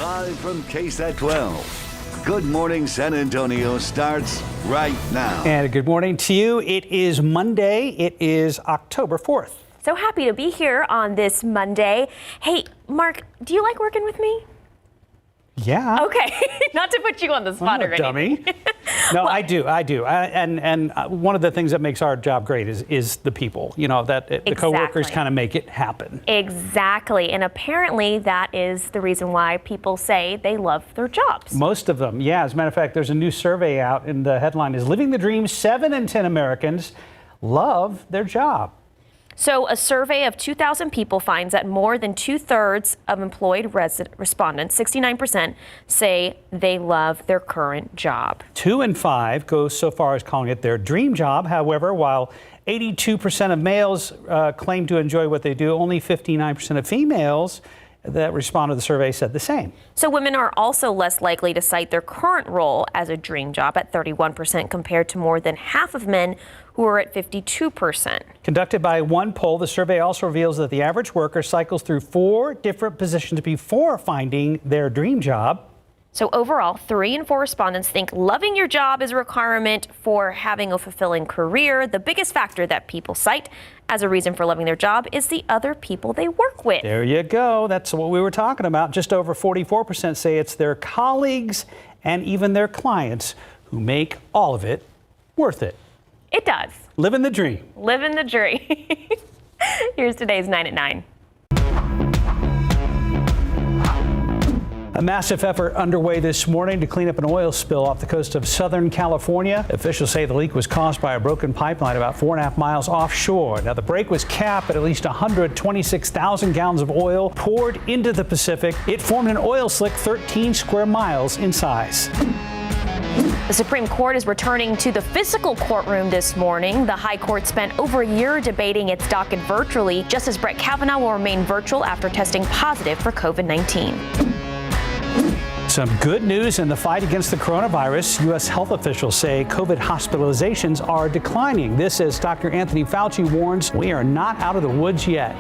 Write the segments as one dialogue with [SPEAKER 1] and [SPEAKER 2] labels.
[SPEAKER 1] Live from KSAT 12. Good Morning San Antonio starts right now.
[SPEAKER 2] And good morning to you. It is Monday. It is October 4th.
[SPEAKER 3] So happy to be here on this Monday. Hey, Mark, do you like working with me?
[SPEAKER 2] Yeah.
[SPEAKER 3] Okay, not to put you on the spot or anything.
[SPEAKER 2] Dummy. No, well, I do. And one of the things that makes our job great is the people, that the coworkers kind of make it happen.
[SPEAKER 3] Exactly. And apparently that is the reason why people say they love their jobs.
[SPEAKER 2] Most of them, yeah. As a matter of fact, there's a new survey out, and the headline is Living the Dream. 7 in 10 Americans love their job.
[SPEAKER 3] So a survey of 2,000 people finds that more than 2/3 of employed respondents, 69%, say they love their current job.
[SPEAKER 2] 2 in 5 go so far as calling it their dream job. However, while 82% of males claim to enjoy what they do, only 59% of females that responded to the survey said the same.
[SPEAKER 3] So women are also less likely to cite their current role as a dream job at 31% compared to more than half of men who are at 52%.
[SPEAKER 2] Conducted by one poll, the survey also reveals that the average worker cycles through 4 different positions before finding their dream job.
[SPEAKER 3] So overall, 3 in 4 respondents think loving your job is a requirement for having a fulfilling career. The biggest factor that people cite as a reason for loving their job is the other people they work with.
[SPEAKER 2] There you go. That's what we were talking about. Just over 44% say it's their colleagues and even their clients who make all of it worth it.
[SPEAKER 3] It does.
[SPEAKER 2] Living the dream.
[SPEAKER 3] Living the dream. Here's today's 9 at 9.
[SPEAKER 2] A massive effort underway this morning to clean up an oil spill off the coast of Southern California. Officials say the leak was caused by a broken pipeline about 4.5 miles offshore. Now, the break was capped at least 126,000 gallons of oil poured into the Pacific. It formed an oil slick 13 square miles in size.
[SPEAKER 3] The Supreme Court is returning to the physical courtroom this morning. The High Court spent over a year debating its docket virtually. Justice Brett Kavanaugh will remain virtual after testing positive for COVID-19.
[SPEAKER 2] Some good news in the fight against the coronavirus. U.S. health officials say COVID hospitalizations are declining. This as Dr. Anthony Fauci warns we are not out of the woods yet.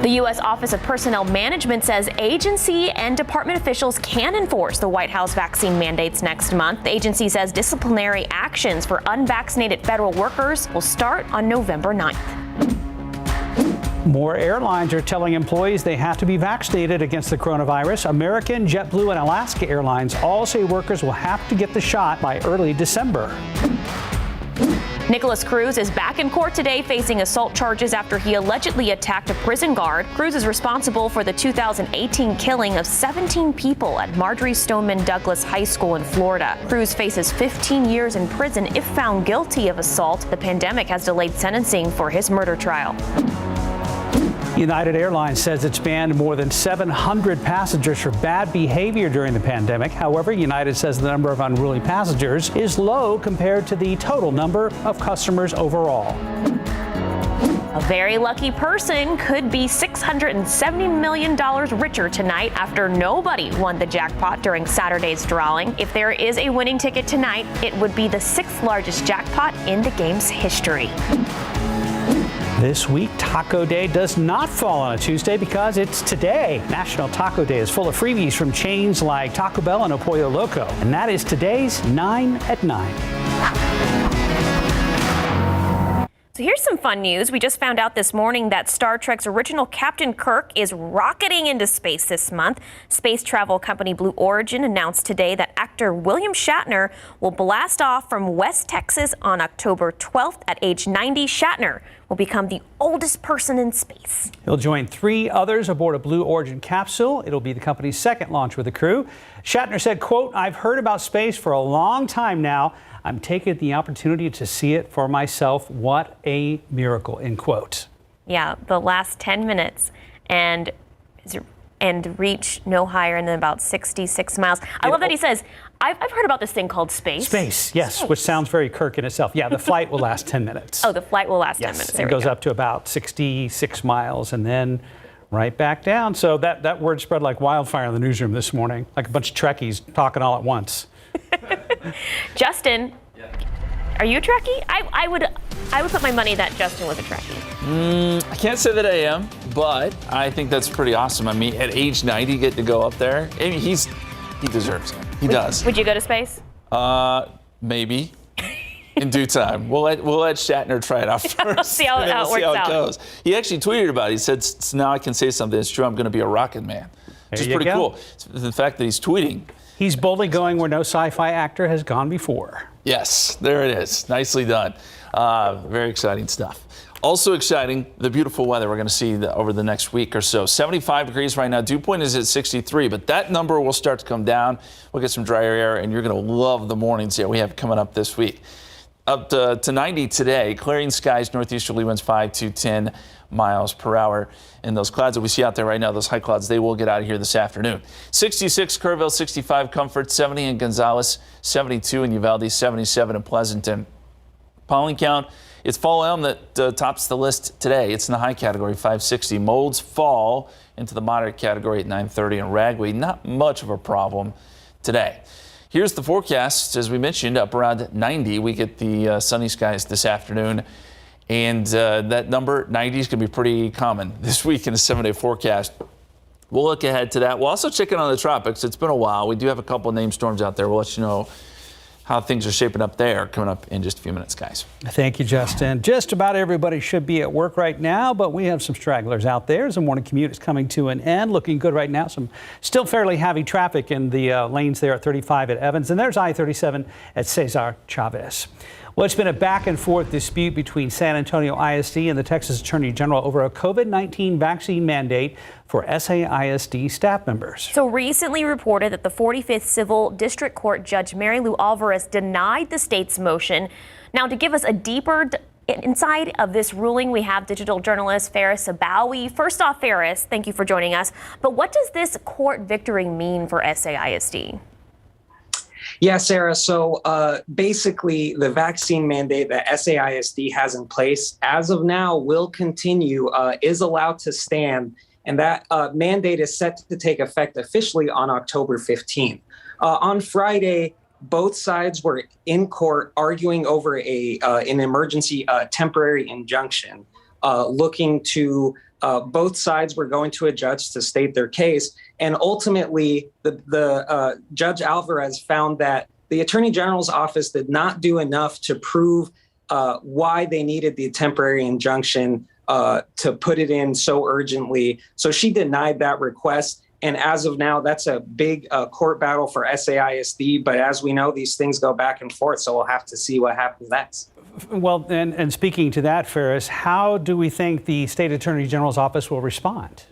[SPEAKER 3] The U.S. Office of Personnel Management says agency and department officials can enforce the White House vaccine mandates next month. The agency says disciplinary actions for unvaccinated federal workers will start on November 9th.
[SPEAKER 2] More airlines are telling employees they have to be vaccinated against the coronavirus. American, JetBlue, and Alaska Airlines all say workers will have to get the shot by early December.
[SPEAKER 3] Nicholas Cruz is back in court today facing assault charges after he allegedly attacked a prison guard. Cruz is responsible for the 2018 killing of 17 people at Marjorie Stoneman Douglas High School in Florida. Cruz faces 15 years in prison if found guilty of assault. The pandemic has delayed sentencing for his murder trial.
[SPEAKER 2] United Airlines says it's banned more than 700 passengers for bad behavior during the pandemic. However, United says the number of unruly passengers is low compared to the total number of customers overall.
[SPEAKER 3] A very lucky person could be $670 million richer tonight after nobody won the jackpot during Saturday's drawing. If there is a winning ticket tonight, it would be the 6th largest jackpot in the game's history.
[SPEAKER 2] This week, Taco Day does not fall on a Tuesday because it's today. National Taco Day is full of freebies from chains like Taco Bell and Pollo Loco. And that is today's 9 at 9.
[SPEAKER 3] So here's some fun news. We just found out this morning that Star Trek's original Captain Kirk is rocketing into space this month. Space travel company Blue Origin announced today that actor William Shatner will blast off from West Texas on October 12th at age 90. Shatner will become the oldest person in space.
[SPEAKER 2] He'll join 3 others aboard a Blue Origin capsule. It'll be the company's second launch with the crew. Shatner said, quote, "I've heard about space for a long time now. I'm taking the opportunity to see it for myself. What a miracle," end quote.
[SPEAKER 3] Yeah, the last 10 minutes and reach no higher than about 66 miles. I love that he says, I've heard about this thing called space.
[SPEAKER 2] Space, yes, which sounds very Kirk in itself. Yeah, the flight will last 10 minutes.
[SPEAKER 3] Oh, the flight will last 10 minutes.
[SPEAKER 2] It goes up to about 66 miles and then right back down. So that word spread like wildfire in the newsroom this morning, like a bunch of Trekkies talking all at once.
[SPEAKER 3] Justin, are you a Trekkie? I would put my money that Justin was a Trekkie.
[SPEAKER 4] I can't say that I am, but I think that's pretty awesome. I mean, at age 90, get to go up there. I mean, he deserves it. He does.
[SPEAKER 3] Would you go to space?
[SPEAKER 4] Maybe. In due time. We'll let Shatner try it out first.
[SPEAKER 3] See how it works out.
[SPEAKER 4] Goes. He actually tweeted about it. He said, now I can say something. It's true. I'm going to be a rocket man. Which is pretty cool. The fact that he's tweeting.
[SPEAKER 2] He's boldly going where no sci-fi actor has gone before.
[SPEAKER 4] Yes, there it is. Nicely done. Very exciting stuff. Also exciting, the beautiful weather we're going to see over the next week or so. 75 degrees right now. Dew point is at 63, but that number will start to come down. We'll get some drier air, and you're going to love the mornings that we have coming up this week. Up to 90 today. Clearing skies, northeasterly winds 5 to 10 miles per hour. And those clouds that we see out there right now, those high clouds, they will get out of here this afternoon. 66 Kerrville, 65 Comfort, 70 in Gonzales, 72 in Uvalde, 77 in Pleasanton. Pollen count, it's fall elm that tops the list today. It's in the high category, 560. Molds fall into the moderate category at 930. And ragweed, not much of a problem today. Here's the forecast. As we mentioned, up around 90. We get the sunny skies this afternoon. And that number, 90, is going to be pretty common this week in a 7-day forecast. We'll look ahead to that. We'll also check in on the tropics. It's been a while. We do have a couple of named storms out there. We'll let you know how things are shaping up there coming up in just a few minutes, guys.
[SPEAKER 2] Thank you, Justin. Just about everybody should be at work right now, but we have some stragglers out there as the morning commute is coming to an end. Looking good right now. Some still fairly heavy traffic in the lanes there at 35 at Evans, and there's I-37 at Cesar Chavez. Well, it's been a back and forth dispute between San Antonio ISD and the Texas Attorney General over a COVID-19 vaccine mandate for SAISD staff members. So
[SPEAKER 3] recently reported that the 45th Civil District Court Judge Mary Lou Alvarez denied the state's motion. Now, to give us a deeper insight of this ruling, we have digital journalist Faris Abawi. First off, Faris, thank you for joining us. But what does this court victory mean for SAISD?
[SPEAKER 5] Yeah, Sarah. So basically, the vaccine mandate that SAISD has in place as of now will continue, is allowed to stand. And that mandate is set to take effect officially on October 15th. On Friday, both sides were in court arguing over an emergency temporary injunction, looking to both sides were going to a judge to state their case. And ultimately, the Judge Alvarez found that the Attorney General's office did not do enough to prove why they needed the temporary injunction to put it in so urgently. So she denied that request. And as of now, that's a big court battle for SAISD. But as we know, these things go back and forth. So we'll have to see what happens next.
[SPEAKER 2] Well, and speaking to that, Faris, how do we think the State Attorney General's office will respond?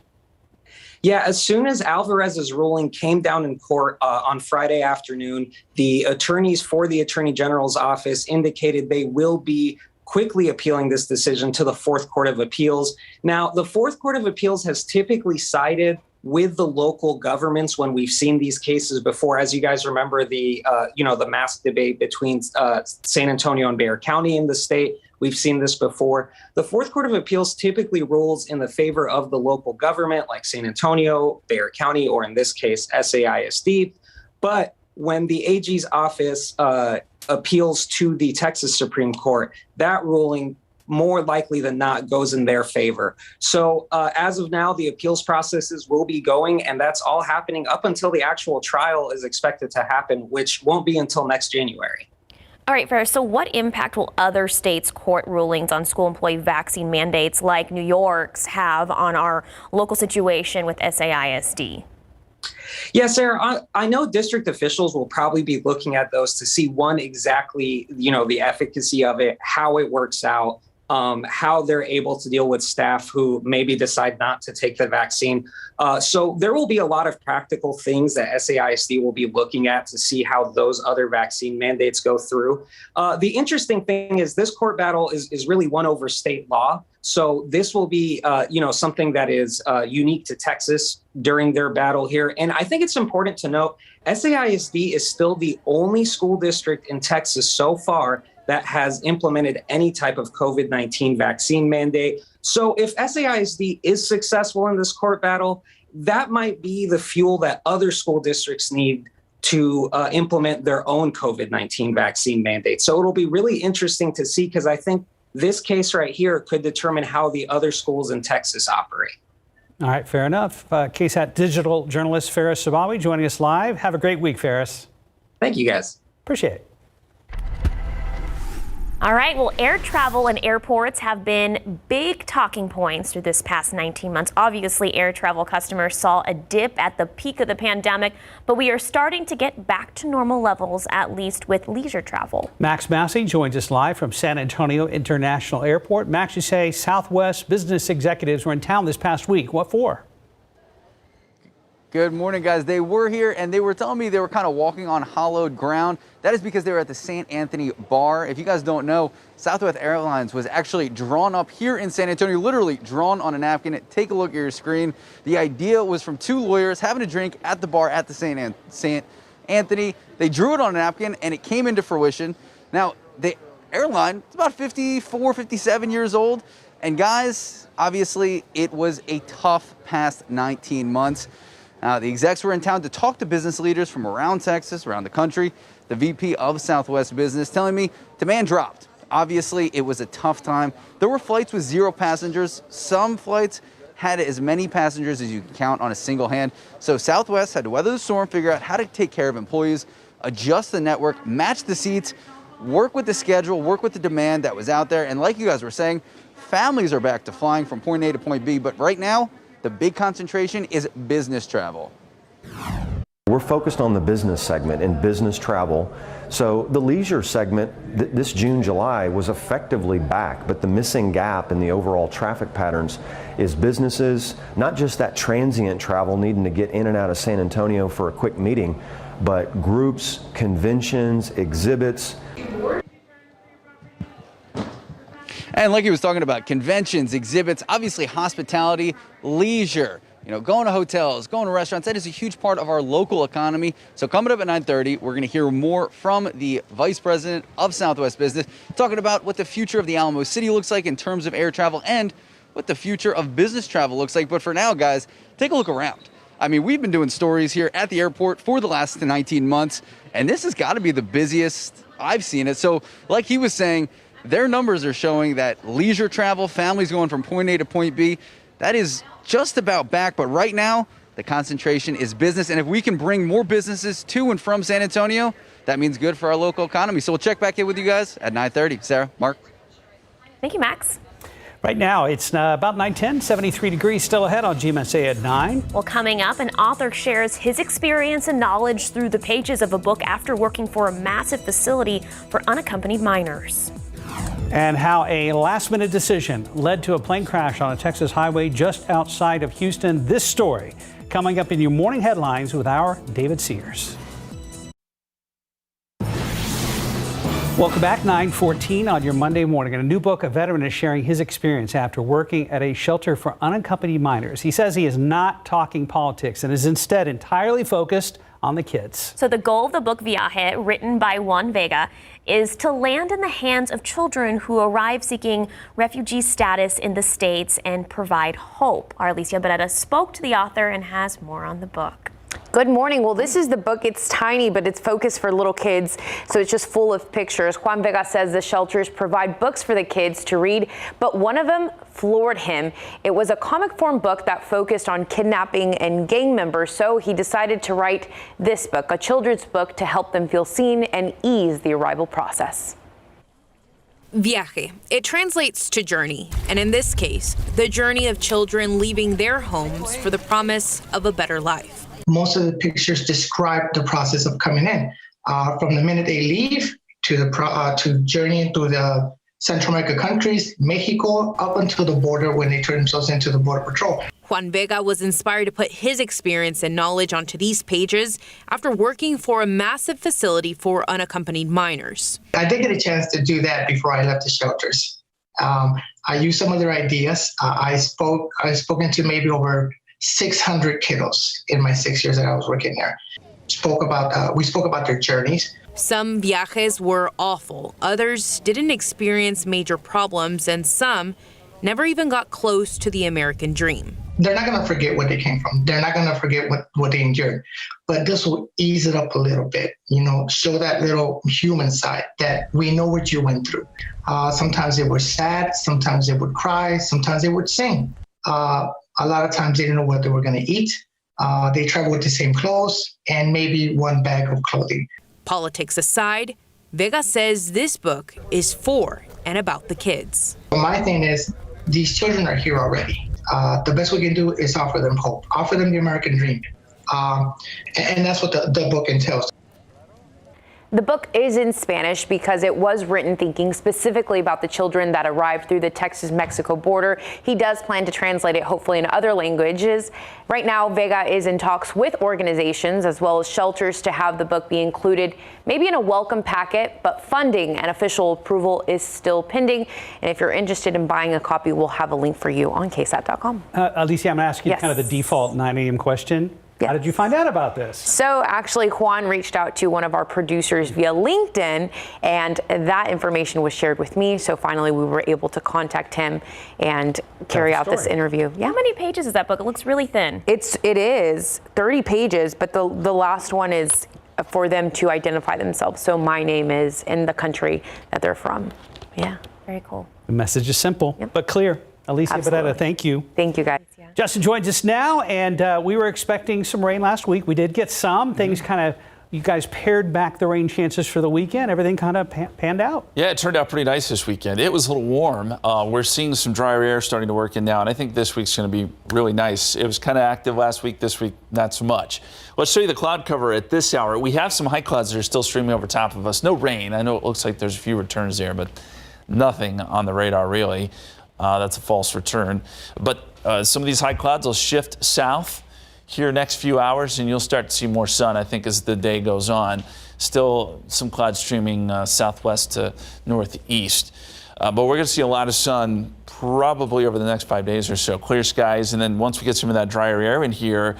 [SPEAKER 5] Yeah, as soon as Alvarez's ruling came down in court on Friday afternoon, the attorneys for the Attorney General's office indicated they will be quickly appealing this decision to the Fourth Court of Appeals. Now, the Fourth Court of Appeals has typically sided with the local governments when we've seen these cases before. As you guys remember, the mask debate between San Antonio and Bexar County in the state. We've seen this before. The Fourth Court of Appeals typically rules in the favor of the local government, like San Antonio, Bexar County, or in this case, SAISD. But when the AG's office appeals to the Texas Supreme Court, that ruling more likely than not goes in their favor. So as of now, the appeals processes will be going, and that's all happening up until the actual trial is expected to happen, which won't be until next January.
[SPEAKER 3] All right, Faris, so what impact will other states' court rulings on school employee vaccine mandates like New York's have on our local situation with SAISD?
[SPEAKER 5] Yeah, Sarah, I know district officials will probably be looking at those to see exactly, the efficacy of it, how it works out, how they're able to deal with staff who maybe decide not to take the vaccine. So there will be a lot of practical things that SAISD will be looking at to see how those other vaccine mandates go through. The interesting thing is this court battle is really won over state law. So this will be, something that is unique to Texas during their battle here. And I think it's important to note SAISD is still the only school district in Texas so far that has implemented any type of COVID-19 vaccine mandate. So if SAISD is successful in this court battle, that might be the fuel that other school districts need to implement their own COVID-19 vaccine mandate. So it'll be really interesting to see, because I think this case right here could determine how the other schools in Texas operate.
[SPEAKER 2] All right, fair enough. KSAT digital journalist Ferris Sabawi joining us live. Have a great week, Ferris.
[SPEAKER 5] Thank you, guys.
[SPEAKER 2] Appreciate it.
[SPEAKER 3] All right, well, air travel and airports have been big talking points through this past 19 months. Obviously, air travel customers saw a dip at the peak of the pandemic, but we are starting to get back to normal levels, at least with leisure travel.
[SPEAKER 2] Max Massey joins us live from San Antonio International Airport. Max, you say Southwest business executives were in town this past week. What for?
[SPEAKER 6] Good morning, guys. They were here and they were telling me they were kind of walking on hollowed ground. That is because they were at the St. Anthony bar. If you guys don't know, Southwest Airlines was actually drawn up here in San Antonio, literally drawn on a napkin. Take a look at your screen. The idea was from two lawyers having a drink at the bar at the St. Anthony. They drew it on a napkin and it came into fruition. Now, the airline, it's about 54, 57 years old. And guys, obviously, it was a tough past 19 months. The execs were in town to talk to business leaders from around Texas, around the country. The VP of Southwest Business telling me demand dropped. Obviously, it was a tough time. There were flights with 0 passengers. Some flights had as many passengers as you can count on a single hand. So Southwest had to weather the storm, figure out how to take care of employees, adjust the network, match the seats, work with the schedule, work with the demand that was out there. And like you guys were saying, families are back to flying from point A to point B. But right now, the big concentration is business travel.
[SPEAKER 7] We're focused on the business segment and business travel. So the leisure segment this June, July was effectively back, but the missing gap in the overall traffic patterns is businesses, not just that transient travel needing to get in and out of San Antonio for a quick meeting, but groups, conventions, exhibits.
[SPEAKER 6] And like he was talking about, conventions, exhibits, obviously hospitality, leisure, going to hotels, going to restaurants, that is a huge part of our local economy. So coming up at 9:30, we're going to hear more from the Vice President of Southwest Business, talking about what the future of the Alamo City looks like in terms of air travel and what the future of business travel looks like. But for now, guys, take a look around. I mean, we've been doing stories here at the airport for the last 19 months, and this has got to be the busiest I've seen it. So like he was saying, their numbers are showing that leisure travel, families going from point A to point B, that is just about back. But right now, the concentration is business. And if we can bring more businesses to and from San Antonio, that means good for our local economy. So we'll check back in with you guys at 9:30. Sarah, Mark.
[SPEAKER 3] Thank you, Max.
[SPEAKER 2] Right now, it's about 9:10, 73 degrees still ahead on GMSA at 9.
[SPEAKER 3] Well, coming up, an author shares his experience and knowledge through the pages of a book after working for a massive facility for unaccompanied minors.
[SPEAKER 2] And how a last-minute decision led to a plane crash on a Texas highway just outside of Houston. This story coming up in your morning headlines with our David Sears. Welcome back, 9:14 on your Monday morning. In a new book, a veteran is sharing his experience after working at a shelter for unaccompanied minors. He says he is not talking politics and is instead entirely focused on the kids.
[SPEAKER 3] So the goal of the book Viaje, written by Juan Vega, is to land in the hands of children who arrive seeking refugee status in the States and provide hope. Our Alicia Beretta spoke to the author and has more on the book.
[SPEAKER 8] Good morning. Well, this is the book. It's tiny, but it's focused for little kids, so it's just full of pictures. Juan Vega says the shelters provide books for the kids to read, but one of them floored him. It was a comic form book that focused on kidnapping and gang members, so he decided to write this book, a children's book, to help them feel seen and ease the arrival process.
[SPEAKER 9] Viaje. It translates to journey, and in this case, the journey of children leaving their homes for the promise of a better life.
[SPEAKER 10] Most of the pictures describe the process of coming in, from the minute they leave to journeying through the Central America countries, Mexico, up until the border when they turn themselves into the Border Patrol.
[SPEAKER 9] Juan Vega was inspired to put his experience and knowledge onto these pages after working for a massive facility for unaccompanied minors.
[SPEAKER 10] I did get a chance to do that before I left the shelters. I used some of their ideas. I've spoken to maybe over 600 kiddos in my 6 years that I was working there. We spoke about their journeys.
[SPEAKER 9] Some viajes were awful. Others didn't experience major problems, and some never even got close to the American dream.
[SPEAKER 10] They're not going to forget where they came from. They're not going to forget what they endured. But this will ease it up a little bit, show that little human side that we know what you went through. Sometimes they were sad. Sometimes they would cry. Sometimes they would sing. A lot of times they didn't know what they were going to eat. They traveled with the same clothes and maybe one bag of clothing.
[SPEAKER 9] Politics aside, Vega says this book is for and about the kids.
[SPEAKER 10] My thing is, these children are here already. The best we can do is offer them hope, offer them the American dream. And that's what the book entails.
[SPEAKER 8] The book is in Spanish because it was written thinking specifically about the children that arrived through the Texas-Mexico border. He does plan to translate it hopefully in other languages. Right now, Vega is in talks with organizations as well as shelters to have the book be included maybe in a welcome packet, but funding and official approval is still pending. And if you're interested in buying a copy, we'll have a link for you on KSAT.com.
[SPEAKER 2] Alicia, I'm going to ask you
[SPEAKER 8] Yes.
[SPEAKER 2] kind of the default 9 a.m. question.
[SPEAKER 8] Yes.
[SPEAKER 2] How did you find out about this?
[SPEAKER 8] So actually, Juan reached out to one of our producers via LinkedIn, and that information was shared with me. So finally, we were able to contact him and carry out this interview. Yeah.
[SPEAKER 3] How many pages is that book? It looks really thin.
[SPEAKER 8] It is 30 pages, but the last one is for them to identify themselves. So my name is and the country that they're from. Yeah.
[SPEAKER 3] Very cool.
[SPEAKER 2] The message is simple, but clear. Alicia
[SPEAKER 8] Absolutely.
[SPEAKER 2] Barrera, thank you.
[SPEAKER 8] Thank you, guys.
[SPEAKER 2] Justin joins us now, and we were expecting some rain last week. We did get some. Things kind of, you guys pared back the rain chances for the weekend. Everything kind of panned out.
[SPEAKER 4] Yeah, it turned out pretty nice this weekend. It was a little warm. We're seeing some drier air starting to work in now, and I think this week's going to be really nice. It was kind of active last week. This week, not so much. Let's show you the cloud cover at this hour. We have some high clouds that are still streaming over top of us. No rain. I know it looks like there's a few returns there, but nothing on the radar really. That's a false return. But some of these high clouds will shift south here next few hours, and you'll start to see more sun, I think, as the day goes on. Still some clouds streaming southwest to northeast. But we're going to see a lot of sun probably over the next 5 days or so. Clear skies, and then once we get some of that drier air in here,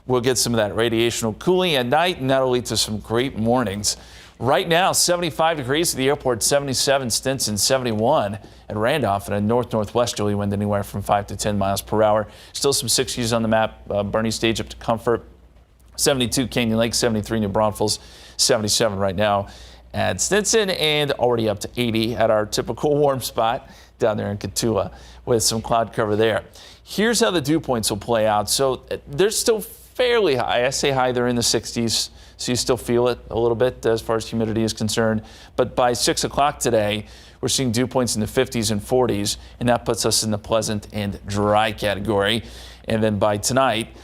[SPEAKER 4] we'll get some of that radiational cooling at night, and that'll lead to some great mornings. Right now, 75 degrees at the airport, 77 Stinson, 71 at Randolph, and a north-northwesterly wind anywhere from 5 to 10 miles per hour. Still some 60s on the map. Bernie Stage up to Comfort, 72 Canyon Lake, 73 New Braunfels, 77 right now at Stinson, and already up to 80 at our typical warm spot down there in Cotulla with some cloud cover there. Here's how the dew points will play out. So they're still fairly high. I say high, they're in the 60s. So you still feel it a little bit as far as humidity is concerned. But by 6 o'clock today, we're seeing dew points in the 50s and 40s, and that puts us in the pleasant and dry category. And then by tonight,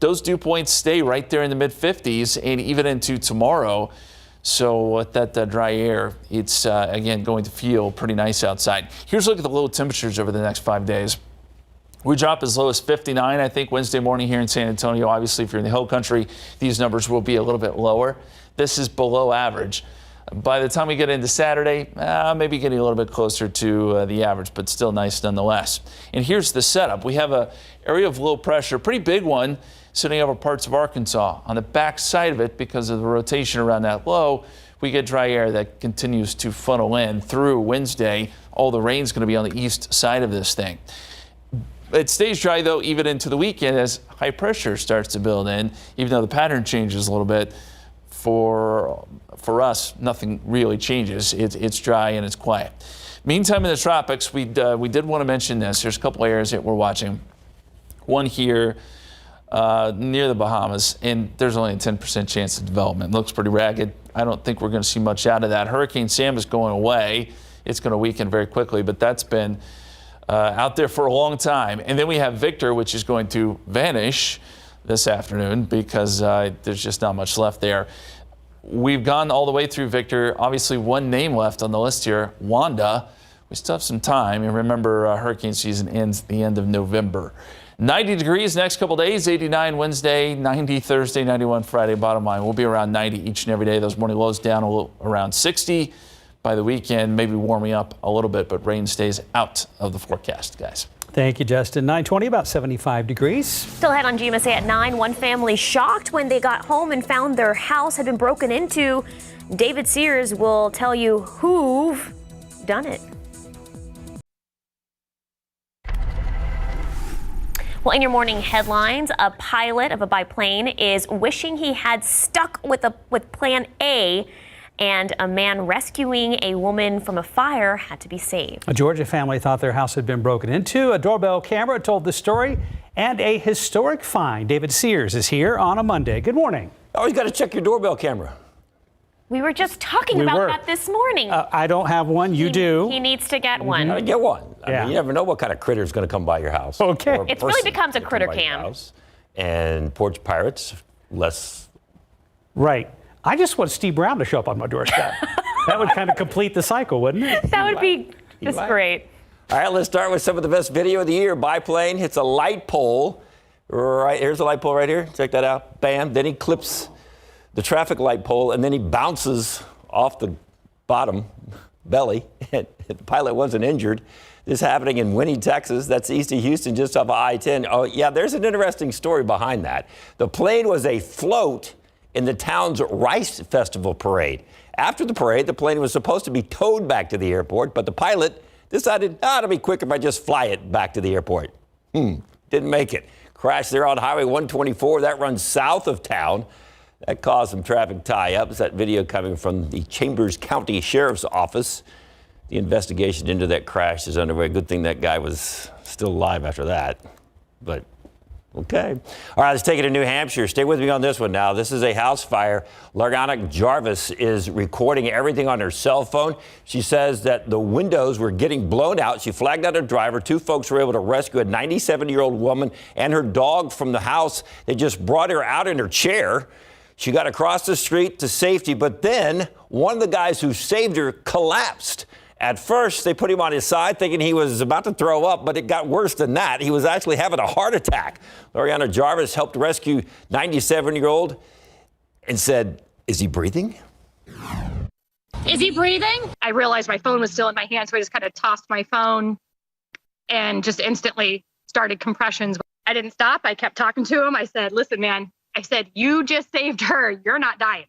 [SPEAKER 4] those dew points stay right there in the mid-50s and even into tomorrow. So with that dry air, it's, again, going to feel pretty nice outside. Here's a look at the low temperatures over the next 5 days. We drop as low as 59, I think, Wednesday morning here in San Antonio. Obviously, if you're in the hill country, these numbers will be a little bit lower. This is below average. By the time we get into Saturday, maybe getting a little bit closer to the average, but still nice nonetheless. And here's the setup. We have an area of low pressure, pretty big one, sitting over parts of Arkansas. On the back side of it, because of the rotation around that low, we get dry air that continues to funnel in through Wednesday. All the rain's going to be on the east side of this thing. It stays dry, though, even into the weekend as high pressure starts to build in, even though the pattern changes a little bit. For us, nothing really changes. It's dry and it's quiet. Meantime, in the tropics, we did want to mention this. There's a couple areas that we're watching. One here near the Bahamas, and there's only a 10% chance of development. It looks pretty ragged. I don't think we're going to see much out of that. Hurricane Sam is going away. It's going to weaken very quickly, but that's been out there for a long time. And then we have Victor, which is going to vanish this afternoon because there's just not much left there. We've gone all the way through Victor. Obviously, one name left on the list here, Wanda. We still have some time. And remember, hurricane season ends at the end of November. 90 degrees next couple days, 89 Wednesday, 90 Thursday, 91 Friday. Bottom line, we'll be around 90 each and every day. Those morning lows down a little, around 60. By the weekend, maybe warming up a little bit, but rain stays out of the forecast, guys.
[SPEAKER 2] Thank you, Justin. 9:20, about 75 degrees.
[SPEAKER 3] Still ahead on GMSA at 9. One family shocked when they got home and found their house had been broken into. David Sears will tell you who've done it. Well, in your morning headlines, a pilot of a biplane is wishing he had stuck with Plan A, and a man rescuing a woman from a fire had to be saved.
[SPEAKER 2] A Georgia family thought their house had been broken into. A doorbell camera told the story, and a historic find. David Sears is here on a Monday. Good morning.
[SPEAKER 11] Always got to check your doorbell camera.
[SPEAKER 3] We were just talking about that this morning.
[SPEAKER 2] I don't have one. You do.
[SPEAKER 3] He needs to get one.
[SPEAKER 11] Get one. I
[SPEAKER 2] Yeah.
[SPEAKER 11] mean, you never know what kind of critter is going to come by your house.
[SPEAKER 2] Okay.
[SPEAKER 11] Or
[SPEAKER 3] It really
[SPEAKER 11] person
[SPEAKER 3] becomes a
[SPEAKER 11] gonna
[SPEAKER 3] critter
[SPEAKER 11] come by your
[SPEAKER 3] cam.
[SPEAKER 11] house. And porch pirates, less.
[SPEAKER 2] Right. I just want Steve Brown to show up on my doorstep. That would kind of complete the cycle, wouldn't it?
[SPEAKER 3] That would be just great.
[SPEAKER 11] All right, let's start with some of the best video of the year. Biplane hits a light pole. Right, here's a light pole right here. Check that out. Bam. Then he clips the traffic light pole, and then he bounces off the bottom belly. And the pilot wasn't injured. This happening in Winnie, Texas. That's east of Houston, just off of I-10. Oh, yeah, there's an interesting story behind that. The plane was a float in the town's Rice Festival parade. After the parade, the plane was supposed to be towed back to the airport, but the pilot decided, it'll be quicker if I just fly it back to the airport. Didn't make it. Crashed there on Highway 124. That runs south of town. That caused some traffic tie-ups. That video coming from the Chambers County Sheriff's Office. The investigation into that crash is underway. Good thing that guy was still alive after that. But okay. All right, let's take it to New Hampshire. Stay with me on this one now. This is a house fire. Lariana Jarvis is recording everything on her cell phone. She says that the windows were getting blown out. She flagged out a driver. 2 folks were able to rescue a 97-year-old woman and her dog from the house. They just brought her out in her chair. She got across the street to safety, but then one of the guys who saved her collapsed. At first, they put him on his side thinking he was about to throw up, but it got worse than that. He was actually having a heart attack. Lariana Jarvis helped rescue 97-year-old and said, "Is he breathing?"
[SPEAKER 12] Is he breathing? I realized my phone was still in my hand, so I just kind of tossed my phone and just instantly started compressions. I didn't stop. I kept talking to him. I said, "Listen, man," I said, "you just saved her. You're not dying."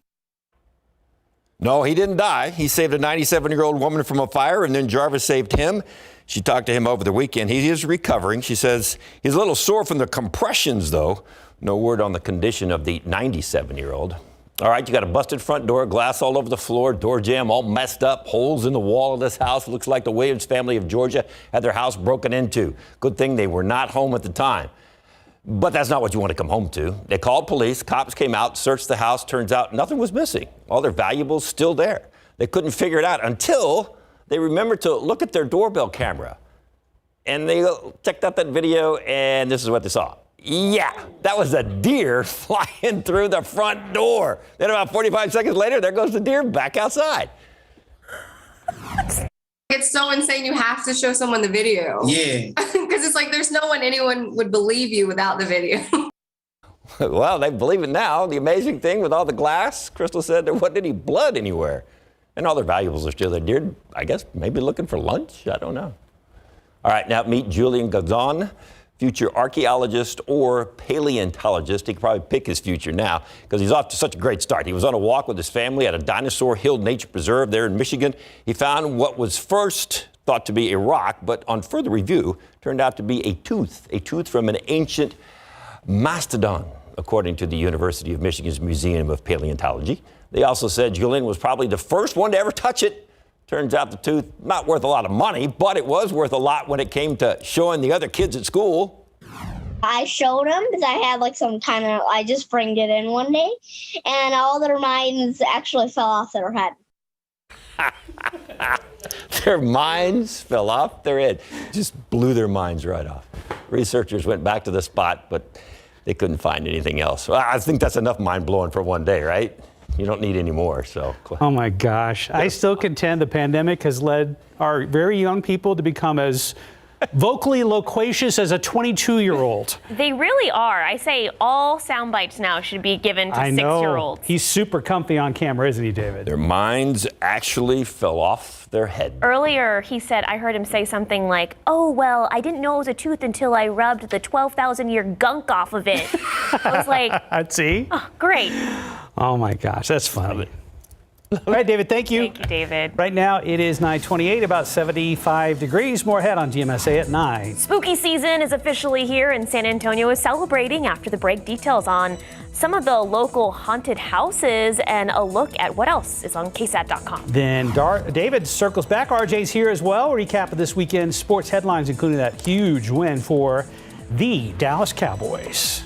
[SPEAKER 11] No, he didn't die. He saved a 97-year-old woman from a fire, and then Jarvis saved him. She talked to him over the weekend. He is recovering. She says he's a little sore from the compressions, though. No word on the condition of the 97-year-old. All right, you got a busted front door, glass all over the floor, door jamb all messed up, holes in the wall of this house. Looks like the Williams family of Georgia had their house broken into. Good thing they were not home at the time. But that's not what you want to come home to. They called police. Cops came out, searched the house. Turns out nothing was missing. All their valuables still there. They couldn't figure it out until they remembered to look at their doorbell camera. And they checked out that video, and this is what they saw. Yeah, that was a deer flying through the front door. Then about 45 seconds later, there goes the deer back outside.
[SPEAKER 13] It's so insane. You have to show someone the video.
[SPEAKER 14] Yeah.
[SPEAKER 13] Because it's like there's no one anyone would believe you without the video.
[SPEAKER 11] Well, they believe it now. The amazing thing with all the glass, Crystal said there wasn't any blood anywhere. And all their valuables are still there. Deer, I guess, maybe looking for lunch. I don't know. All right, now meet Julian Gazan, future archaeologist or paleontologist. He could probably pick his future now because he's off to such a great start. He was on a walk with his family at a Dinosaur Hill Nature Preserve there in Michigan. He found what was first thought to be a rock, but on further review, turned out to be a tooth from an ancient mastodon, according to the University of Michigan's Museum of Paleontology. They also said Julian was probably the first one to ever touch it. Turns out the tooth, not worth a lot of money, but it was worth a lot when it came to showing the other kids at school.
[SPEAKER 15] I showed them because I had like some kind of, I just framed it in one day, and all their minds actually fell off their head.
[SPEAKER 11] Their minds fell off their head. Just blew their minds right off. Researchers went back to the spot, but they couldn't find anything else. Well, I think that's enough mind-blowing for one day, right? You don't need any more, so.
[SPEAKER 2] Oh my gosh. I still contend the pandemic has led our very young people to become as vocally loquacious as a 22-year-old.
[SPEAKER 3] They really are. I say all sound bites now should be given to 6-year-olds.
[SPEAKER 2] He's super comfy on camera, isn't he, David?
[SPEAKER 11] Their minds actually fell off their head.
[SPEAKER 3] Earlier, he said, I heard him say something like, "Oh, well, I didn't know it was a tooth until I rubbed the 12,000-year gunk off of it." I was like,
[SPEAKER 2] see?
[SPEAKER 3] oh, great.
[SPEAKER 2] Oh my gosh, that's funny. All right, David, thank you.
[SPEAKER 3] Thank you, David.
[SPEAKER 2] Right now it is 9:28, about 75 degrees. More ahead on GMSA at 9.
[SPEAKER 3] Spooky season is officially here, and San Antonio is celebrating. After the break, details on some of the local haunted houses and a look at what else is on KSAT.com.
[SPEAKER 2] Then David circles back. RJ's here as well. A recap of this weekend's sports headlines, including that huge win for the Dallas Cowboys.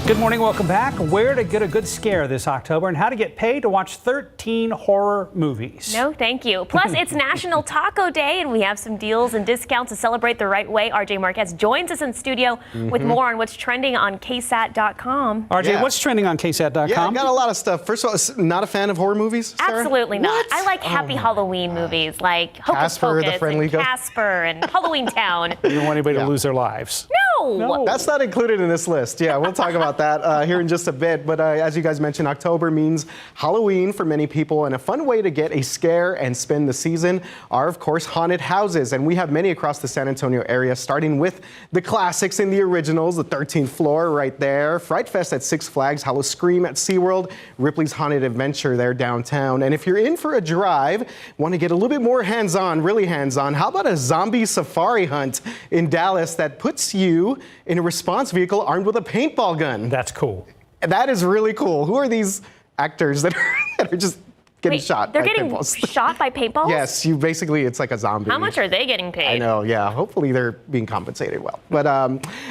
[SPEAKER 2] Good morning, welcome back. Where to get a good scare this October and how to get paid to watch 13 horror movies.
[SPEAKER 3] No, thank you. Plus, it's National Taco Day, and we have some deals and discounts to celebrate the right way. RJ Marquez joins us in studio with more on what's trending on KSAT.com.
[SPEAKER 2] RJ, what's trending on KSAT.com?
[SPEAKER 14] Yeah, I got a lot of stuff. First of all, not a fan of horror movies, Sarah?
[SPEAKER 3] Absolutely not.
[SPEAKER 14] What?
[SPEAKER 3] I like happy Halloween movies like Hocus
[SPEAKER 14] Casper, the
[SPEAKER 3] Pocus
[SPEAKER 14] Friendly
[SPEAKER 3] and
[SPEAKER 14] Ghost.
[SPEAKER 3] Casper and Halloween Town.
[SPEAKER 2] You don't want anybody to lose their lives.
[SPEAKER 3] No.
[SPEAKER 14] That's not included in this list. Yeah, we'll talk about that here in just a bit. But as you guys mentioned, October means Halloween for many people, and a fun way to get a scare and spend the season are, of course, haunted houses. And we have many across the San Antonio area, starting with the classics and the originals, the 13th floor right there, Fright Fest at Six Flags, Hallow Scream at SeaWorld, Ripley's Haunted Adventure there downtown. And if you're in for a drive, want to get a little bit more hands-on, really hands-on, how about a zombie safari hunt in Dallas that puts you in a response vehicle armed with a paintball gun?
[SPEAKER 2] That's cool.
[SPEAKER 14] That is really cool. Who are these actors that are just getting shot
[SPEAKER 3] They're
[SPEAKER 14] by
[SPEAKER 3] getting
[SPEAKER 14] paintballs?
[SPEAKER 3] shot by paintballs?
[SPEAKER 14] Yes, you basically, it's like a zombie.
[SPEAKER 3] How much are they getting paid?
[SPEAKER 14] I know, yeah. Hopefully they're being compensated well. But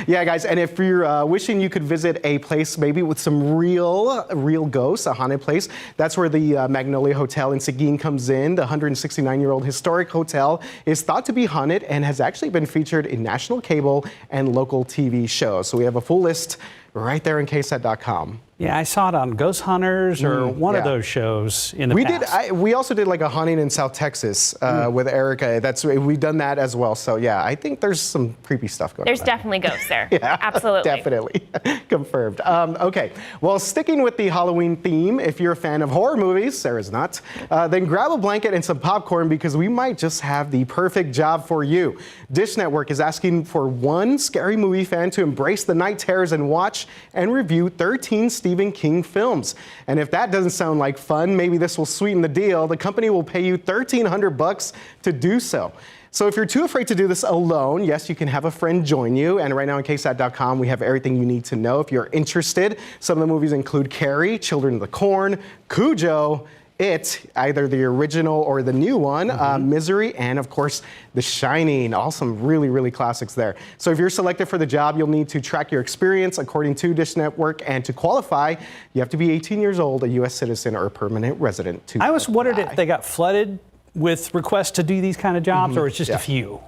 [SPEAKER 14] yeah, guys, and if you're wishing you could visit a place maybe with some real ghosts, a haunted place, that's where the Magnolia Hotel in Seguin comes in. The 169-year-old historic hotel is thought to be haunted and has actually been featured in national cable and local TV shows. So we have a full list right there on KSAT.com.
[SPEAKER 2] Yeah, I saw it on Ghost Hunters or one of those shows in the past.
[SPEAKER 14] We also did like a haunting in South Texas with Erica. We've done that as well. So yeah, I think there's some creepy stuff going on.
[SPEAKER 3] There's definitely ghosts there.
[SPEAKER 14] Yeah,
[SPEAKER 3] absolutely.
[SPEAKER 14] Definitely. Confirmed. Okay, well, sticking with the Halloween theme, if you're a fan of horror movies, Sarah's not, then grab a blanket and some popcorn because we might just have the perfect job for you. Dish Network is asking for one scary movie fan to embrace the night terrors and watch and review 13 Stephen King films. And if that doesn't sound like fun, maybe this will sweeten the deal. The company will pay you $1,300 to do so. So if you're too afraid to do this alone, yes, you can have a friend join you. And right now on KSAT.com, we have everything you need to know if you're interested. Some of the movies include Carrie, Children of the Corn, Cujo, It, either the original or the new one, Misery, and of course, The Shining. All some really, really classics there. So if you're selected for the job, you'll need to track your experience according to Dish Network, and to qualify, you have to be 18 years old, a U.S. citizen, or a permanent resident to
[SPEAKER 2] I always wondered if they got flooded with requests to do these kind of jobs, or it's just a few.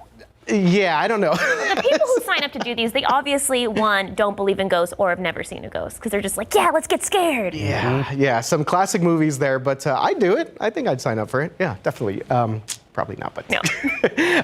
[SPEAKER 14] Yeah, I don't know.
[SPEAKER 3] The people who sign up to do these, they obviously, one, don't believe in ghosts or have never seen a ghost because they're just like, yeah, let's get scared.
[SPEAKER 14] Yeah, some classic movies there, but I'd do it. I think I'd sign up for it. Yeah, definitely. Probably not, but no.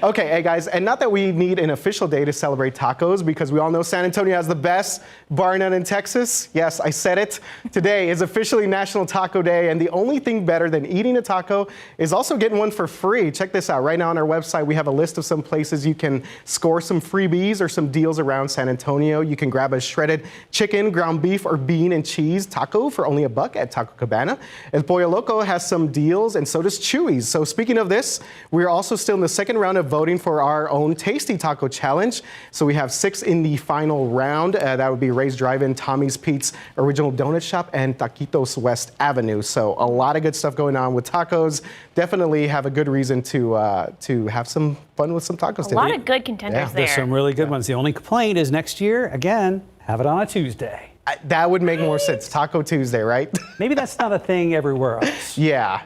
[SPEAKER 14] Okay, hey guys, and not that we need an official day to celebrate tacos because we all know San Antonio has the best, bar none in Texas. Yes, I said it. Today is officially National Taco Day, and the only thing better than eating a taco is also getting one for free. Check this out. Right now on our website, we have a list of some places you can score some freebies or some deals around San Antonio. You can grab a shredded chicken, ground beef, or bean and cheese taco for only $1 at Taco Cabana. El Pollo Loco has some deals, and so does Chuy's. So speaking of this, we're also still in the second round of voting for our own Tasty Taco Challenge. So we have 6 in the final round. That would be Ray's Drive-In, Tommy's Pete's Original Donut Shop, and Taquitos West Avenue. So a lot of good stuff going on with tacos. Definitely have a good reason to have some fun with some tacos today.
[SPEAKER 3] A lot of good contenders there.
[SPEAKER 2] There's some really good ones. The only complaint is next year, again, have it on a Tuesday.
[SPEAKER 14] That would make more sense. Taco Tuesday, right?
[SPEAKER 2] Maybe that's not a thing everywhere else.
[SPEAKER 14] Yeah,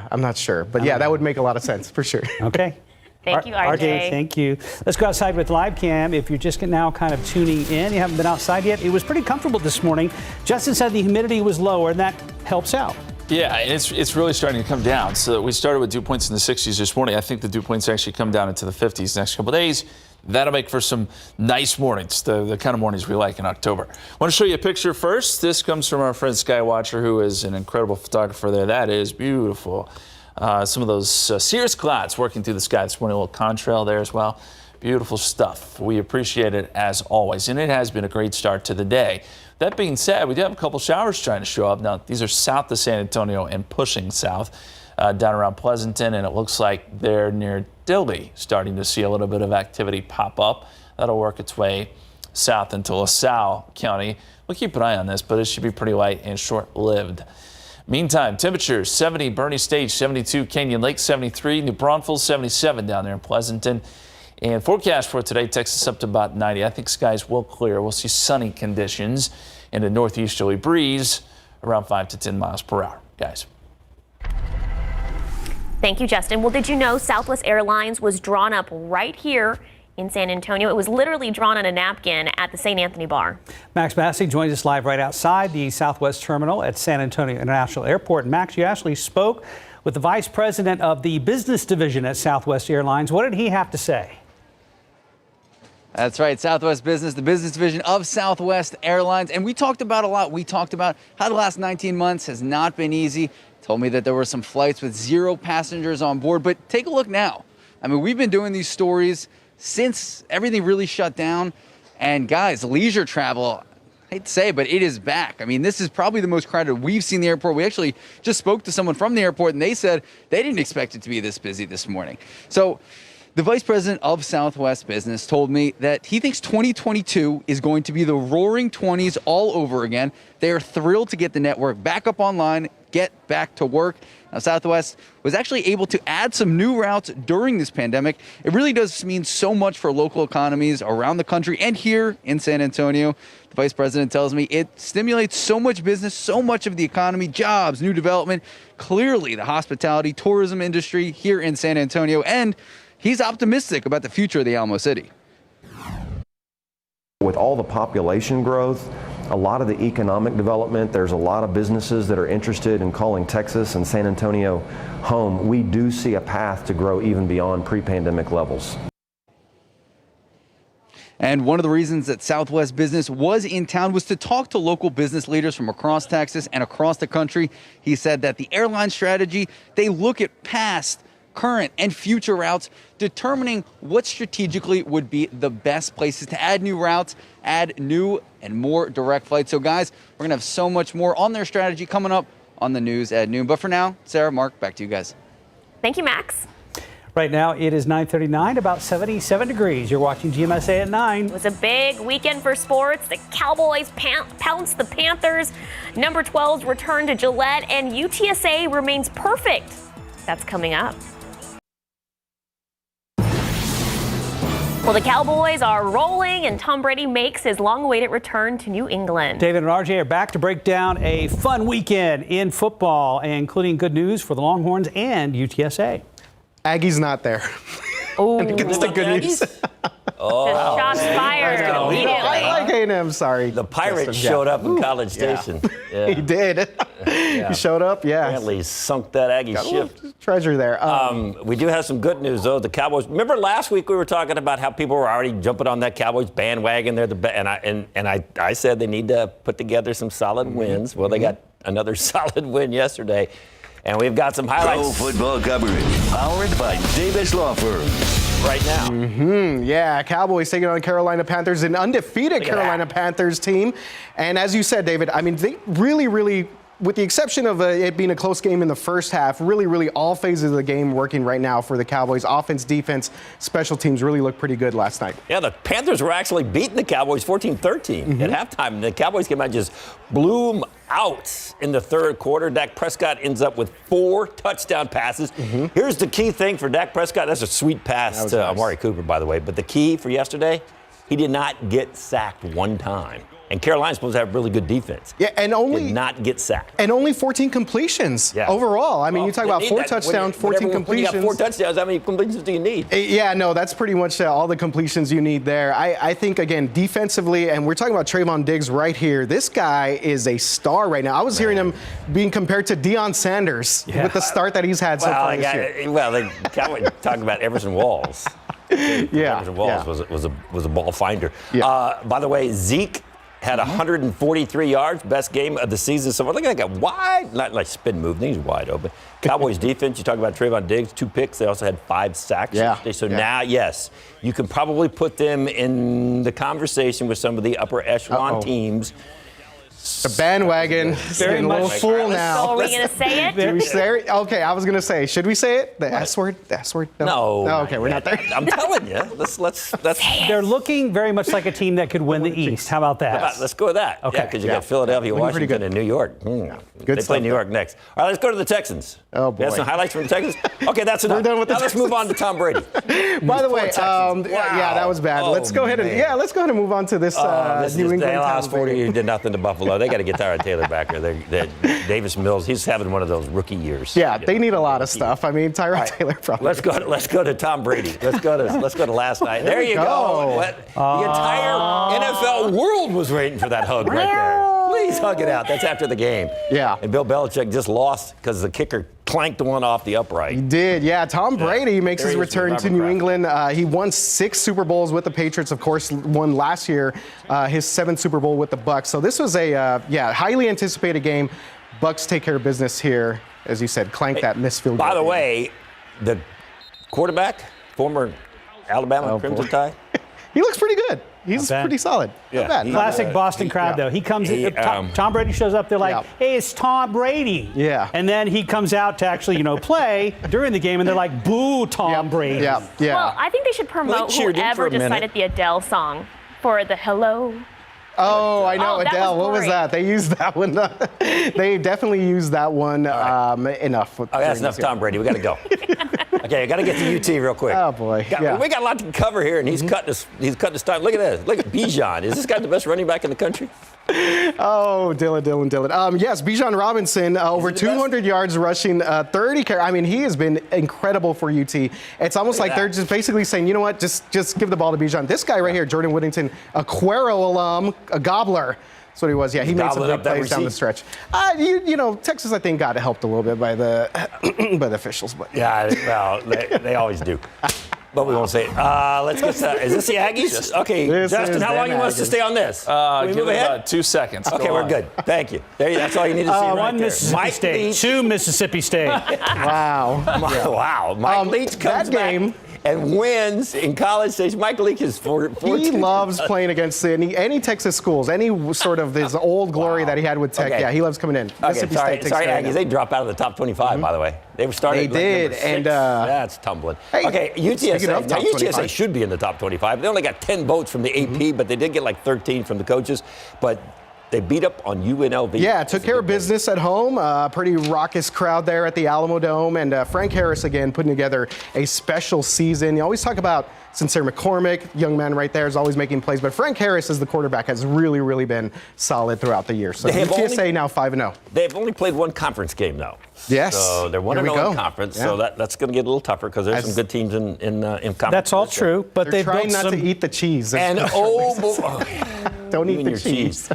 [SPEAKER 14] I'm not sure. But yeah, that would make a lot of sense for sure.
[SPEAKER 2] Okay.
[SPEAKER 3] Thank you, RJ.
[SPEAKER 2] Thank you. Let's go outside with live cam. If you're just now kind of tuning in, you haven't been outside yet, it was pretty comfortable this morning. Justin said the humidity was lower, and that helps out.
[SPEAKER 4] Yeah, it's really starting to come down. So we started with dew points in the 60s this morning. I think the dew points actually come down into the 50s next couple of days. That'll make for some nice mornings, the kind of mornings we like in October. I want to show you a picture first. This comes from our friend Skywatcher, who is an incredible photographer there. That is beautiful. Some of those cirrus clouds working through the sky this morning, a little contrail there as well. Beautiful stuff. We appreciate it as always, and it has been a great start to the day. That being said, we do have a couple showers trying to show up. Now, these are south of San Antonio and pushing south down around Pleasanton, and it looks like they're near Dilby, starting to see a little bit of activity pop up. That'll work its way south into LaSalle County. We'll keep an eye on this, but it should be pretty light and short-lived. Meantime, temperatures 70 Bernie Stage, 72 Canyon Lake, 73 New Braunfels, 77 down there in Pleasanton. And forecast for today takes us up to about 90. I think skies will clear. We'll see sunny conditions and a northeasterly breeze around 5 to 10 miles per hour. Guys.
[SPEAKER 3] Thank you, Justin. Well, did you know Southwest Airlines was drawn up right here in San Antonio? It was literally drawn on a napkin at the St. Anthony Bar.
[SPEAKER 2] Max Massey joins us live right outside the Southwest Terminal at San Antonio International Airport. And Max, you actually spoke with the vice president of the business division at Southwest Airlines. What did he have to say?
[SPEAKER 6] That's right, Southwest Business, the business division of Southwest Airlines. And we talked about a lot. We talked about how the last 19 months has not been easy. Told me that there were some flights with 0 passengers on board. But take a look now. I mean, we've been doing these stories since everything really shut down. And guys, leisure travel, I hate to say it, but it is back. I mean, this is probably the most crowded we've seen the airport. We actually just spoke to someone from the airport, and they said they didn't expect it to be this busy this morning. So the vice president of Southwest Business told me that he thinks 2022 is going to be the roaring 20s all over again. They are thrilled to get the network back up online, get back to work. Now, Southwest was actually able to add some new routes during this pandemic. It really does mean so much for local economies around the country and here in San Antonio. The vice president tells me it stimulates so much business, so much of the economy, jobs, new development, clearly the hospitality, tourism industry here in San Antonio, and he's optimistic about the future of the Alamo City.
[SPEAKER 7] With all the population growth, a lot of the economic development, there's a lot of businesses that are interested in calling Texas and San Antonio home. We do see a path to grow even beyond pre-pandemic levels.
[SPEAKER 6] And one of the reasons that Southwest Business was in town was to talk to local business leaders from across Texas and across the country. He said that the airline strategy, they look at past, current, and future routes, determining what strategically would be the best places to add new routes, add new and more direct flights. So guys, we're gonna have so much more on their strategy coming up on the news at noon. But for now, Sarah, Mark, back to you guys.
[SPEAKER 3] Thank you, Max.
[SPEAKER 2] Right now it is 9:39, about 77 degrees. You're watching GMSA at 9.
[SPEAKER 3] It was a big weekend for sports. The Cowboys pounced the Panthers. Number 12's return to Gillette, and UTSA remains perfect. That's coming up. Well, the Cowboys are rolling, and Tom Brady makes his long-awaited return to New England.
[SPEAKER 2] David and RJ are back to break down a fun weekend in football, including good news for the Longhorns and UTSA.
[SPEAKER 14] Aggie's not there.
[SPEAKER 3] Oh,
[SPEAKER 14] it's the good news.
[SPEAKER 11] Oh,
[SPEAKER 3] shots fired immediately.
[SPEAKER 14] I like A&M, sorry.
[SPEAKER 11] The Pirates showed up in College Station.
[SPEAKER 14] Yeah. He did. He showed up, yeah.
[SPEAKER 11] Apparently sunk that Aggie ship.
[SPEAKER 14] Treasure there.
[SPEAKER 11] We do have some good news, though. The Cowboys. Remember last week we were talking about how people were already jumping on that Cowboys bandwagon. They're the best, and I said they need to put together some solid wins. Well, they got another solid win yesterday. And we've got some highlights.
[SPEAKER 1] Pro football coverage, powered by Davis Law Firm.
[SPEAKER 11] Right now.
[SPEAKER 14] Yeah, Cowboys taking on Carolina Panthers, an undefeated Carolina Panthers team. And as you said, David, I mean, they really, with the exception of it being a close game in the first half, really all phases of the game working right now for the Cowboys. Offense, defense, special teams really looked pretty good last night.
[SPEAKER 11] Yeah, the Panthers were actually beating the Cowboys 14-13 at halftime. The Cowboys came out and just blew them out in the third quarter. Dak Prescott ends up with 4 touchdown passes. Here's the key thing for Dak Prescott. That's a sweet pass to Amari Cooper, by the way. But the key for yesterday, he did not get sacked one time. And Carolina's supposed to have really good defense.
[SPEAKER 14] Yeah, and
[SPEAKER 11] did not get sacked.
[SPEAKER 14] And only 14 completions overall. I mean, you talk about 4 touchdowns, 14 completions.
[SPEAKER 11] When you got 4 touchdowns, how many completions do you need?
[SPEAKER 14] Yeah, no, that's pretty much all the completions you need there. I think, again, defensively, and we're talking about Trayvon Diggs right here. This guy is a star right now. I was hearing him being compared to Deion Sanders with the start that he's had so far this year.
[SPEAKER 11] Well, they talking about Everson Walls. Everson Walls was a ball finder. By the way, Zeke had 143 yards, best game of the season. So look at that wide, not like spin move, he's wide open. Cowboys defense, you talk about Trayvon Diggs, 2 picks. They also had 5 sacks. So now, yes, you can probably put them in the conversation with some of the upper echelon teams.
[SPEAKER 14] The bandwagon is getting a little full now.
[SPEAKER 3] So are we going to say it?
[SPEAKER 14] Did we say it? Okay, I was going to say, should we say it? The S word? The S word?
[SPEAKER 11] No.
[SPEAKER 14] Oh, okay, we're not there.
[SPEAKER 11] I'm telling you. Let's.
[SPEAKER 2] They're looking very much like a team that could win the East. How about that?
[SPEAKER 11] Let's go with that.
[SPEAKER 2] Okay.
[SPEAKER 11] Because you got Philadelphia, Washington, and New York.
[SPEAKER 14] Good
[SPEAKER 11] They play
[SPEAKER 14] stuff,
[SPEAKER 11] New York next. All right, let's go to the Texans.
[SPEAKER 14] Oh, boy.
[SPEAKER 11] You have some highlights from the Texans? Okay, that's enough.
[SPEAKER 14] We're done with the
[SPEAKER 11] now let's move on to Tom Brady.
[SPEAKER 14] By the way, yeah, that was bad. Let's go ahead and move on to this New England.
[SPEAKER 11] They lost 40. Did nothing to Buffalo. They got to get Tyrod Taylor back there. Davis Mills, he's having one of those rookie years.
[SPEAKER 14] Yeah, they need a lot of stuff. I mean, Tyrod Taylor probably.
[SPEAKER 11] Let's go to Tom Brady. Let's go to last night. There you go. The entire NFL world was waiting for that hug right there. Please hug it out. That's after the game.
[SPEAKER 14] Yeah.
[SPEAKER 11] And Bill Belichick just lost because the kicker clanked one off the upright.
[SPEAKER 14] He did, yeah. Tom Brady makes his return to New England. He won 6 Super Bowls with the Patriots. Of course, won last year his 7th Super Bowl with the Bucs. So this was a highly anticipated game. Bucs take care of business here, as you said, clank that missed field goal.
[SPEAKER 11] By the way, the quarterback, former Alabama Crimson Tide.
[SPEAKER 14] He looks pretty good. He's pretty solid.
[SPEAKER 11] Yeah.
[SPEAKER 14] Not bad.
[SPEAKER 2] Classic Boston crowd, though. He comes in, Tom Brady shows up, they're like, hey, it's Tom Brady.
[SPEAKER 14] Yeah.
[SPEAKER 2] And then he comes out to actually, play during the game, and they're like, boo, Tom Brady.
[SPEAKER 14] Yeah.
[SPEAKER 3] Well, I think they should promote whoever decided the Adele song for the Hello.
[SPEAKER 14] Oh, I know, Adele. What was
[SPEAKER 3] great.
[SPEAKER 14] that? They used that one. They definitely used that one enough.
[SPEAKER 11] That's enough Tom Brady. We got to go. Okay, I got to get to UT real quick.
[SPEAKER 14] Oh, boy.
[SPEAKER 11] We got a lot to cover here, and he's cutting his time. Look at this. Look at Bijan. Is this guy the best running back in the country?
[SPEAKER 14] Oh, Dylan. Yes, Bijan Robinson, over 200 yards rushing, 30 carries. I mean, he has been incredible for UT. It's almost like they're just basically saying, you know what, just give the ball to Bijan. This guy right here, Jordan Whittington, a Cuero alum, a gobbler. That's what he was. Yeah, he made some big plays down the stretch. Texas, I think, got helped a little bit by the by the officials. But
[SPEAKER 11] yeah, well, they always do. But we won't say it. Let's get to, is this the Aggies? Okay, Justin, how long you want us to stay on this?
[SPEAKER 4] Give it about 2 seconds.
[SPEAKER 11] Okay, we're good. Thank you. That's all you need to see right
[SPEAKER 2] one
[SPEAKER 11] there.
[SPEAKER 2] Mississippi State, 2 Mississippi State.
[SPEAKER 14] Wow.
[SPEAKER 11] Wow. Mike Leach comes back and wins in College Station. Mike Leach is 14.
[SPEAKER 14] He loves playing against any Texas schools, any sort of his old glory that he had with Tech.
[SPEAKER 11] Okay.
[SPEAKER 14] Yeah, he loves coming in.
[SPEAKER 11] Okay, sorry, Aggies. They dropped out of the top 25, by the way. They were started.
[SPEAKER 14] They did, and
[SPEAKER 11] that's tumbling.
[SPEAKER 14] Hey,
[SPEAKER 11] okay, UTSA. Now, UTSA should be in the top 25. They only got 10 votes from the AP, but they did get like 13 from the coaches. But they beat up on UNLV.
[SPEAKER 14] Yeah, took care of business at home. Pretty raucous crowd there at the Alamo Dome. And Frank Harris, again, putting together a special season. You always talk about Sincere McCormick, young man right there, is always making plays. But Frank Harris, as the quarterback, has really, really been solid throughout the year. So UTSA now 5-0.
[SPEAKER 11] They've only played one conference game, though.
[SPEAKER 14] Yes.
[SPEAKER 11] So they're 1-0 in conference. Yeah. So that's going to get a little tougher because there's some good teams in conference.
[SPEAKER 2] That's all true, but they're
[SPEAKER 14] trying not to eat the cheese.
[SPEAKER 11] And
[SPEAKER 14] don't eat the cheese.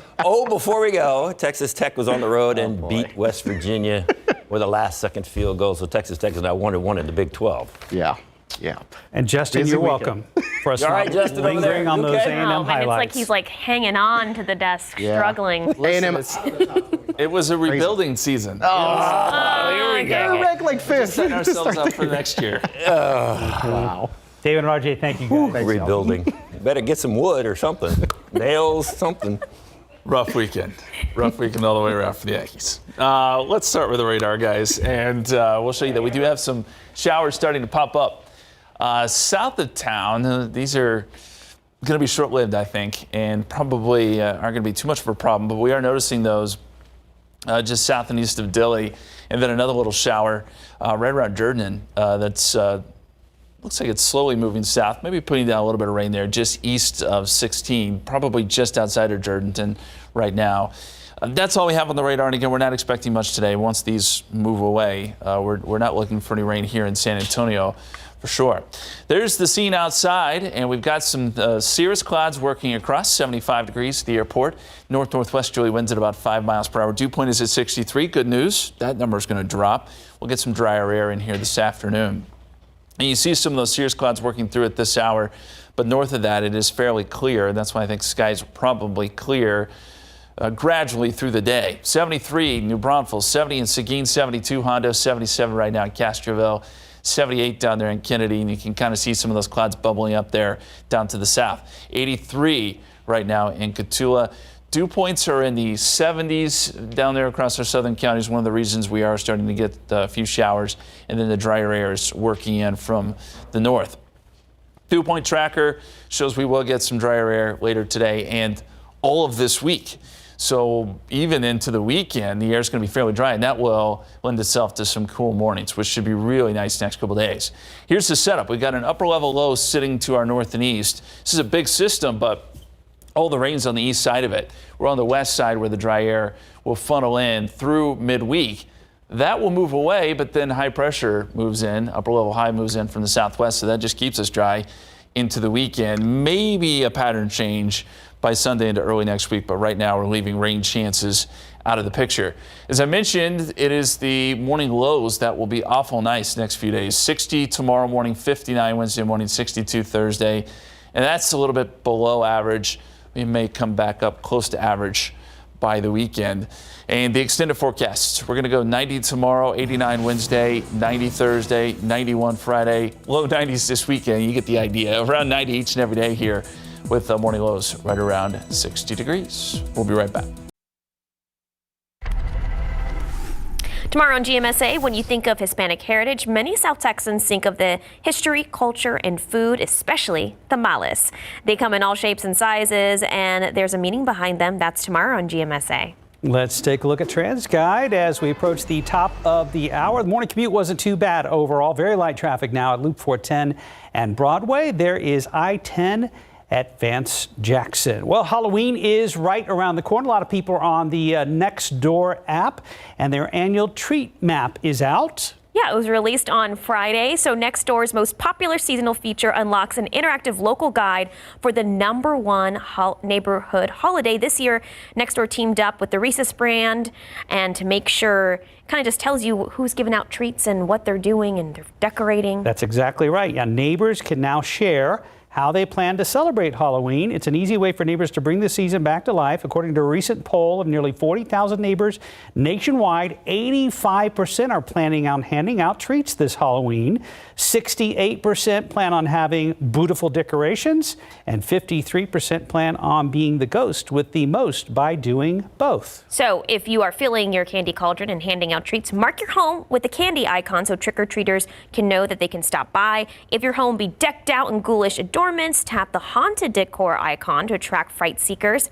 [SPEAKER 11] Before we go, Texas Tech was on the road and beat West Virginia with a last-second field goal. So Texas Tech is now 1-1 in the Big 12.
[SPEAKER 14] Yeah. Yeah.
[SPEAKER 2] And Justin, you're welcome for us lingering on those A&M highlights.
[SPEAKER 3] It's like he's hanging on to the desk, struggling.
[SPEAKER 14] A&M.
[SPEAKER 4] It was a rebuilding season.
[SPEAKER 14] Here we go. We're ranked like 5th.
[SPEAKER 4] Setting ourselves up for next year.
[SPEAKER 2] Wow. David and RJ, thank you guys.
[SPEAKER 11] Rebuilding. Better get some wood or something. Nails, something.
[SPEAKER 4] Rough weekend all the way around for the Yankees. Let's start with the radar, guys, and we'll show you that we do have some showers starting to pop up south of town. These are going to be short-lived, I think, and probably aren't going to be too much of a problem, but we are noticing those just south and east of Dilley, and then another little shower right around Jordan that's looks like it's slowly moving south, maybe putting down a little bit of rain there just east of 16, probably just outside of Jordanton right now. That's all we have on the radar, and again, we're not expecting much today. Once these move away, we're not looking for any rain here in San Antonio for sure. There's the scene outside, and we've got some cirrus clouds working across, 75 degrees at the airport. North-northwesterly winds at about 5 miles per hour. Dew point is at 63. Good news, that number is going to drop. We'll get some drier air in here this afternoon. And you see some of those cirrus clouds working through at this hour, but north of that it is fairly clear, and that's why I think skies are probably clear gradually through the day. 73 New Braunfels, 70 in Seguin, 72 Hondo, 77 right now in Castroville, 78 down there in Kennedy, and you can kind of see some of those clouds bubbling up there down to the south. 83 right now in Cotulla. Dew points are in the 70s down there across our southern counties. One of the reasons we are starting to get a few showers, and then the drier air is working in from the north. Dew point tracker shows we will get some drier air later today and all of this week. So even into the weekend, the air is going to be fairly dry, and that will lend itself to some cool mornings, which should be really nice next couple days. Here's the setup. We've got an upper level low sitting to our north and east. This is a big system, but all the rain's on the east side of it. We're on the west side where the dry air will funnel in through midweek. That will move away, but then high pressure moves in, upper level high moves in from the southwest, so that just keeps us dry into the weekend. Maybe a pattern change by Sunday into early next week, but right now we're leaving rain chances out of the picture. As I mentioned, it is the morning lows that will be awful nice next few days. 60 tomorrow morning, 59 Wednesday morning, 62 Thursday, and that's a little bit below average. We may come back up close to average by the weekend. And the extended forecasts, we're going to go 90 tomorrow, 89 Wednesday, 90 Thursday, 91 Friday, low 90s this weekend. You get the idea. Around 90 each and every day here, with morning lows right around 60 degrees. We'll be right back.
[SPEAKER 3] Tomorrow on GMSA, when you think of Hispanic heritage, many South Texans think of the history, culture, and food, especially tamales. They come in all shapes and sizes, and there's a meaning behind them. That's tomorrow on GMSA.
[SPEAKER 2] Let's take a look at TransGuide as we approach the top of the hour. The morning commute wasn't too bad overall. Very light traffic now at Loop 410 and Broadway. There is I-10 at Vance Jackson. Well, Halloween is right around the corner. A lot of people are on the Nextdoor app, and their annual treat map is out.
[SPEAKER 3] Yeah, it was released on Friday. So Nextdoor's most popular seasonal feature unlocks an interactive local guide for the #1 neighborhood holiday. This year, Nextdoor teamed up with the Reese's brand, and to make sure, kind of just tells you who's giving out treats and what they're doing and they're decorating.
[SPEAKER 2] That's exactly right. Yeah, neighbors can now share how they plan to celebrate Halloween. It's an easy way for neighbors to bring the season back to life. According to a recent poll of nearly 40,000 neighbors nationwide, 85% are planning on handing out treats this Halloween. 68% plan on having beautiful decorations, and 53% plan on being the ghost, with the most by doing both.
[SPEAKER 3] So if you are filling your candy cauldron and handing out treats, mark your home with the candy icon so trick-or-treaters can know that they can stop by. If your home be decked out in ghoulish adornments, tap the haunted decor icon to attract fright seekers.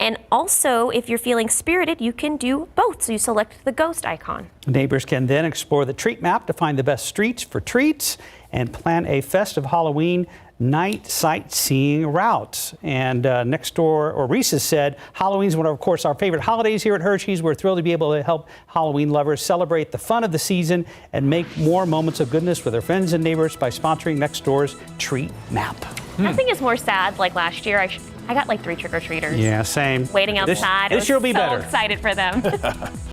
[SPEAKER 3] And also, if you're feeling spirited, you can do both. So you select the ghost icon. Neighbors can then explore the treat map to find the best streets for treats and plan a festive Halloween night sightseeing route. And Nextdoor, or Reese's, said Halloween's one of course, our favorite holidays here at Hershey's. We're thrilled to be able to help Halloween lovers celebrate the fun of the season and make more moments of goodness with their friends and neighbors by sponsoring Nextdoor's treat map. Nothing is more sad. Like last year, I got like 3 trick-or-treaters.
[SPEAKER 2] Yeah, same.
[SPEAKER 3] Waiting outside.
[SPEAKER 2] This year will be
[SPEAKER 3] so
[SPEAKER 2] better.
[SPEAKER 3] Excited for them.